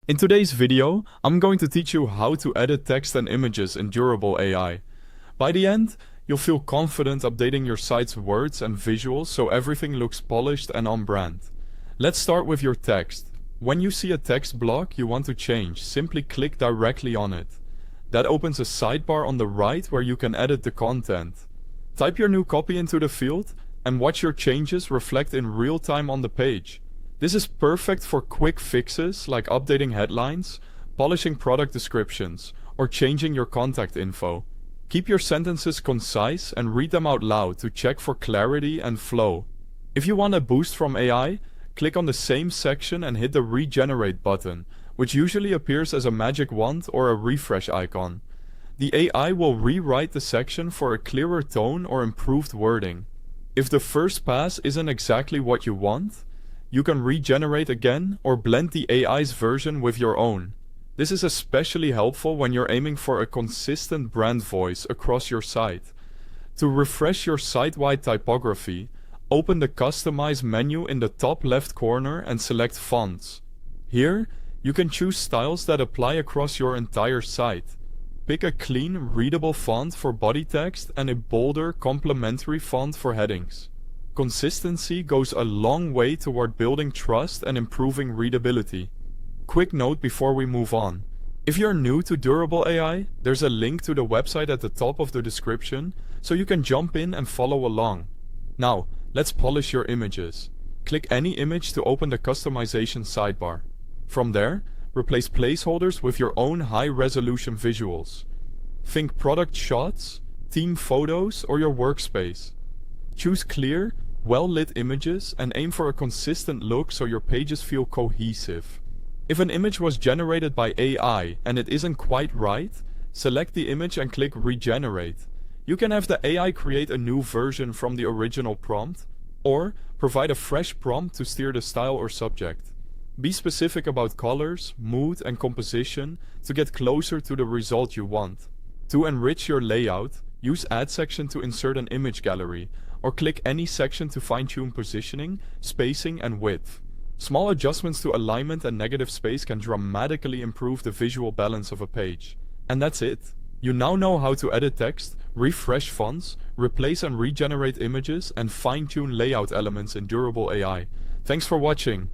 In today's video, I'm going to teach you how to edit text and images in Durable AI. By the end, you'll feel confident updating your site's words and visuals so everything looks polished and on brand. Let's start with your text. When you see a text block you want to change, simply click directly on it. That opens a sidebar on the right where you can edit the content. Type your new copy into the field and watch your changes reflect in real time on the page. This is perfect for quick fixes like updating headlines, polishing product descriptions, or changing your contact info. Keep your sentences concise and read them out loud to check for clarity and flow. If you want a boost from AI, click on the same section and hit the Regenerate button, which usually appears as a magic wand or a refresh icon. The AI will rewrite the section for a clearer tone or improved wording. If the first pass isn't exactly what you want, you can regenerate again or blend the AI's version with your own. This is especially helpful when you're aiming for a consistent brand voice across your site. To refresh your site-wide typography, open the Customize menu in the top left corner and select Fonts. Here, you can choose styles that apply across your entire site. Pick a clean, readable font for body text and a bolder, complementary font for headings. Consistency goes a long way toward building trust and improving readability. Quick note before we move on. If you're new to Durable AI, there's a link to the website at the top of the description, so you can jump in and follow along. Now, let's polish your images. Click any image to open the customization sidebar. From there, replace placeholders with your own high-resolution visuals. Think product shots, team photos, or your workspace. Choose clear, well-lit images and aim for a consistent look so your pages feel cohesive. If an image was generated by AI and it isn't quite right, select the image and click Regenerate. You can have the AI create a new version from the original prompt, or provide a fresh prompt to steer the style or subject. Be specific about colors, mood, and composition to get closer to the result you want. To enrich your layout, use Add section to insert an image gallery, or click any section to fine-tune positioning, spacing, and width. Small adjustments to alignment and negative space can dramatically improve the visual balance of a page. And that's it. You now know how to edit text, refresh fonts, replace and regenerate images, and fine-tune layout elements in Durable AI. Thanks for watching.